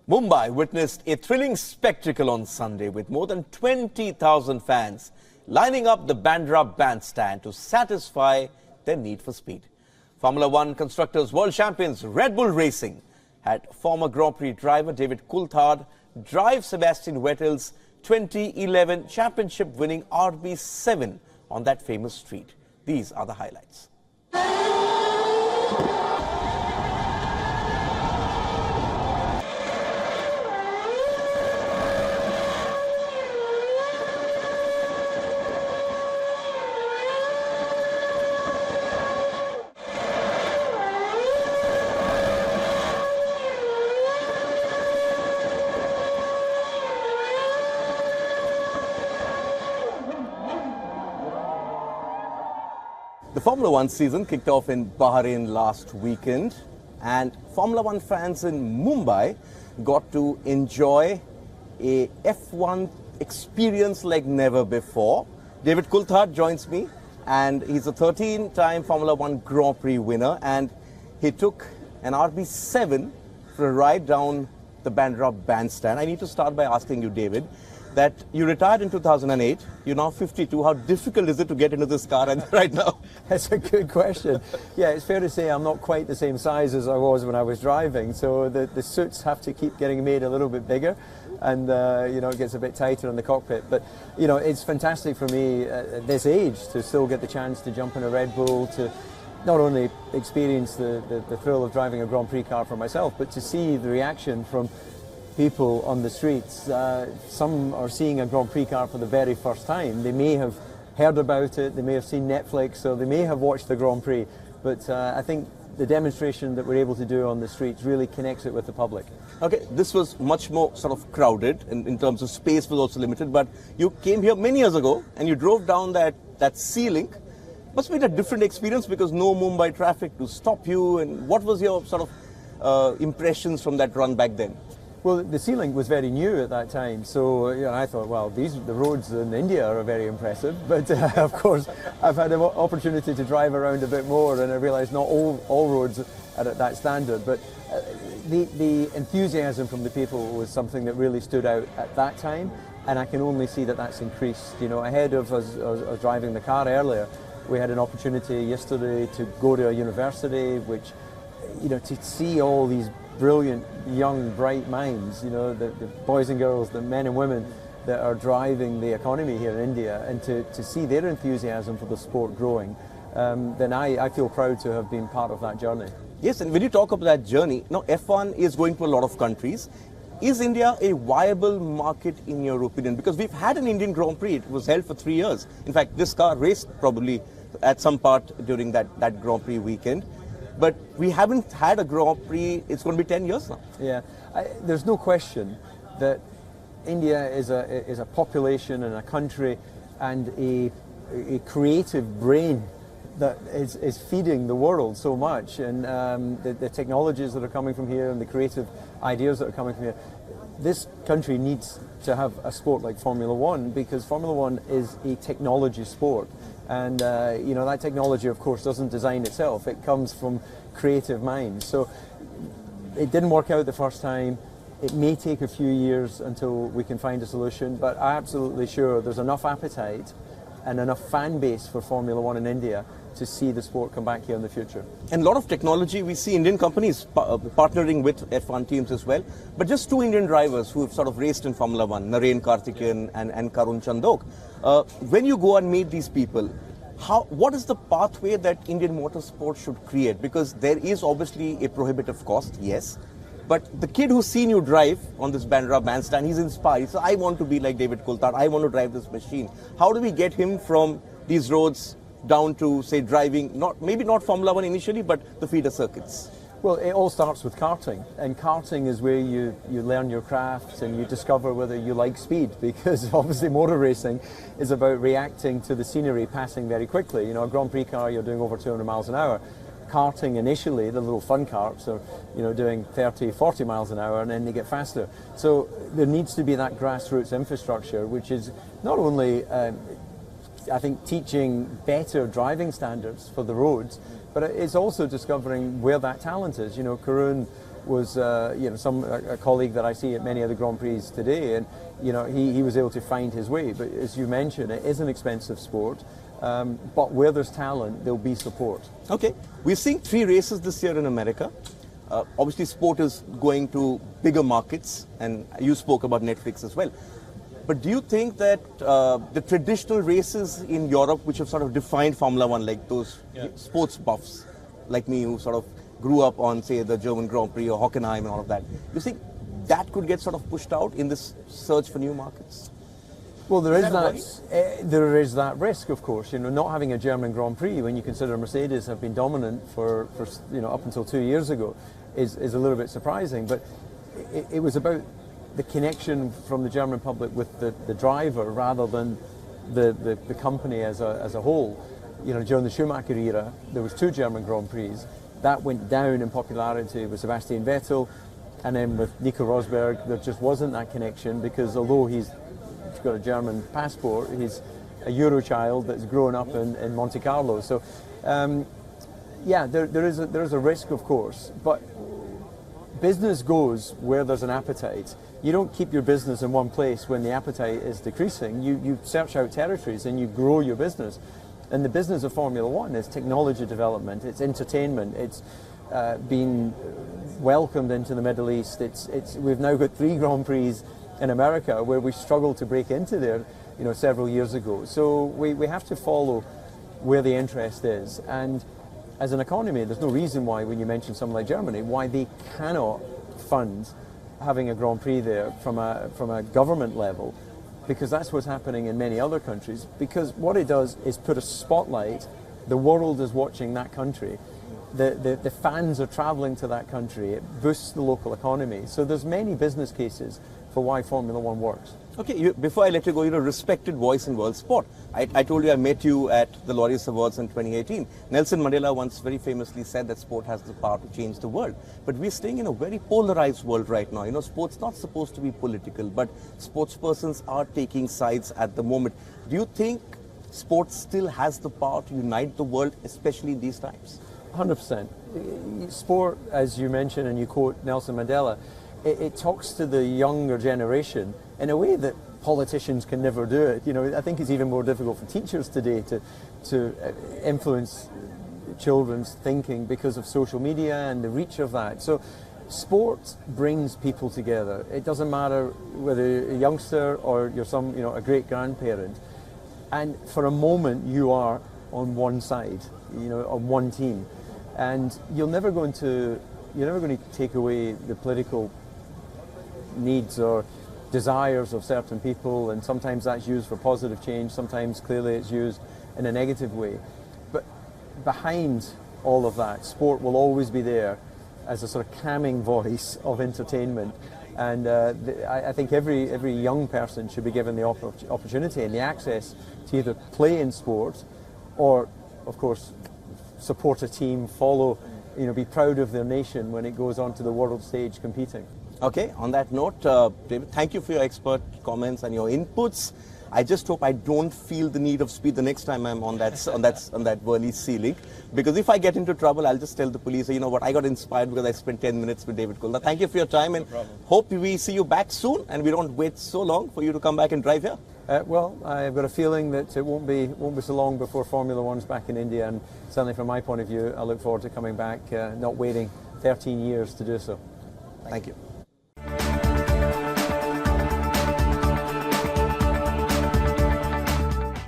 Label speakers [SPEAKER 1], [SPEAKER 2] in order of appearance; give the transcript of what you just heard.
[SPEAKER 1] Mumbai witnessed a thrilling spectacle on Sunday with more than 20,000 fans lining up the Bandra Bandstand to satisfy their need for speed. Formula One Constructors World Champions Red Bull Racing had former Grand Prix driver David Coulthard drive Sebastian Vettel's 2011 championship-winning RB7 on that famous street. These are the highlights. The Formula One season kicked off in Bahrain last weekend, and Formula One fans in Mumbai got to enjoy a F1 experience like never before. David Coulthard joins me, and he's a 13-time Formula One Grand Prix winner, and he took an RB7 for a ride down the Bandra Bandstand. I need to start by asking you, David, that you retired in 2008, you're now 52. How difficult is it to get into this car right now?
[SPEAKER 2] That's a good question. Yeah, it's fair to say I'm not quite the same size as I was when I was driving, so the suits have to keep getting made a little bit bigger, and it gets a bit tighter in the cockpit. But it's fantastic for me at this age to still get the chance to jump in a Red Bull, to not only experience the thrill of driving a Grand Prix car for myself, but to see the reaction from people on the streets. Some are seeing a Grand Prix car for the very first time. They may have heard about it, they may have seen Netflix, or they may have watched the Grand Prix, but I think the demonstration that we're able to do on the streets really connects it with the public.
[SPEAKER 1] Okay, this was much more sort of crowded in terms of space was also limited, but you came here many years ago and you drove down that Sea-Link. Must have been a different experience because no Mumbai traffic to stop you, and what was your sort of impressions from that run back then?
[SPEAKER 2] Well, the Sea-Link was very new at that time, so I thought, well, the roads in India are very impressive, but of course I've had an opportunity to drive around a bit more, and I realised not all roads are at that standard, but the enthusiasm from the people was something that really stood out at that time, and I can only see that that's increased. Ahead of us driving the car earlier, we had an opportunity yesterday to go to a university, which, to see all these brilliant, young, bright minds, the boys and girls, the men and women that are driving the economy here in India, and to see their enthusiasm for the sport growing, then I feel proud to have been part of that journey.
[SPEAKER 1] Yes, and when you talk about that journey, now F1 is going to a lot of countries. Is India a viable market in your opinion? Because we've had an Indian Grand Prix, it was held for 3 years. In fact, this car raced probably at some part during that Grand Prix weekend. But we haven't had a Grand Prix, it's going to be 10 years now.
[SPEAKER 2] Yeah, there's no question that India is a population and a country and a creative brain that is feeding the world so much, and the technologies that are coming from here and the creative ideas that are coming from here. This country needs to have a sport like Formula One, because Formula One is a technology sport. And that technology, of course, doesn't design itself. It comes from creative minds. So it didn't work out the first time. It may take a few years until we can find a solution, but I'm absolutely sure there's enough appetite and enough fan base for Formula One in India to see the sport come back here in the future.
[SPEAKER 1] And a lot of technology, we see Indian companies partnering with F1 teams as well. But just two Indian drivers who have sort of raced in Formula One, Narain Karthikeyan and Karun Chandhok. When you go and meet these people, what is the pathway that Indian motorsport should create? Because there is obviously a prohibitive cost, yes. But the kid who's seen you drive on this Bandra Bandstand, he's inspired. He says, I want to be like David Coulthard. I want to drive this machine. How do we get him from these roads down to, say, driving, maybe not Formula One initially, but the feeder circuits?
[SPEAKER 2] Well, it all starts with karting, and karting is where you learn your craft and you discover whether you like speed, because obviously motor racing is about reacting to the scenery passing very quickly. A Grand Prix car, you're doing over 200 miles an hour. Karting initially, the little fun karts are doing 30, 40 miles an hour, and then they get faster. So there needs to be that grassroots infrastructure, which is not only I think teaching better driving standards for the roads, but it's also discovering where that talent is. Karun was a colleague that I see at many of the Grand Prix today, and he was able to find his way. But as you mentioned, it is an expensive sport, but where there's talent, there'll be support.
[SPEAKER 1] Okay, we're seeing 3 races this year in America. Obviously, sport is going to bigger markets, and you spoke about Netflix as well. But do you think that the traditional races in Europe, which have sort of defined Formula One, like those sports buffs like me who sort of grew up on, say, the German Grand Prix or Hockenheim and all of that, you think that could get sort of pushed out in this search for new markets?
[SPEAKER 2] Well, there is that risk, of course. Not having a German Grand Prix when you consider Mercedes have been dominant for up until 2 years ago is a little bit surprising. But it was about the connection from the German public with the driver rather than the company as a whole. During the Schumacher era, there was 2 German Grand Prix. That went down in popularity with Sebastian Vettel, and then with Nico Rosberg, there just wasn't that connection because although he's got a German passport, he's a Euro child that's grown up in Monte Carlo. So, there is a risk, of course, but business goes where there's an appetite. You don't keep your business in one place when the appetite is decreasing. You search out territories and you grow your business. And the business of Formula One is technology development, it's entertainment, it's being welcomed into the Middle East. We've now got 3 Grand Prix in America where we struggled to break into there, several years ago. So we have to follow where the interest is. And as an economy, there's no reason why, when you mention something like Germany, why they cannot fund having a Grand Prix there from a government level, because that's what's happening in many other countries. Because what it does is put a spotlight. The world is watching that country. The fans are traveling to that country. It boosts the local economy. So there's many business cases for why Formula One works.
[SPEAKER 1] Okay, before I let you go, you're a respected voice in world sport. I told you I met you at the Laureus Awards in 2018. Nelson Mandela once very famously said that sport has the power to change the world. But we're staying in a very polarized world right now. Sport's not supposed to be political, but sportspersons are taking sides at the moment. Do you think sport still has the power to unite the world, especially in these times?
[SPEAKER 2] 100%. Sport, as you mentioned and you quote Nelson Mandela, it talks to the younger generation in a way that politicians can never do it. I think it's even more difficult for teachers today to influence children's thinking because of social media and the reach of that. So sport brings people together. It doesn't matter whether you're a youngster or you're a great grandparent. And for a moment you are on one side, on one team. And you're never going to take away the political needs or desires of certain people, and sometimes that's used for positive change, sometimes clearly it's used in a negative way. But behind all of that, sport will always be there as a sort of calming voice of entertainment. And I think every young person should be given the opportunity and the access to either play in sport or, of course, support a team, follow, be proud of their nation when it goes onto the world stage competing.
[SPEAKER 1] Okay, on that note, David, thank you for your expert comments and your inputs. I just hope I don't feel the need of speed the next time I'm on that Worley Sea Link, because if I get into trouble, I'll just tell the police, you know what, I got inspired because I spent 10 minutes with David Coulthard. Thank you for your time, and hope we see you back soon and we don't wait so long for you to come back and drive here.
[SPEAKER 2] Well, I've got a feeling that it won't be so long before Formula One's back in India, and certainly from my point of view, I look forward to coming back, not waiting 13 years to do so.
[SPEAKER 1] Thank you.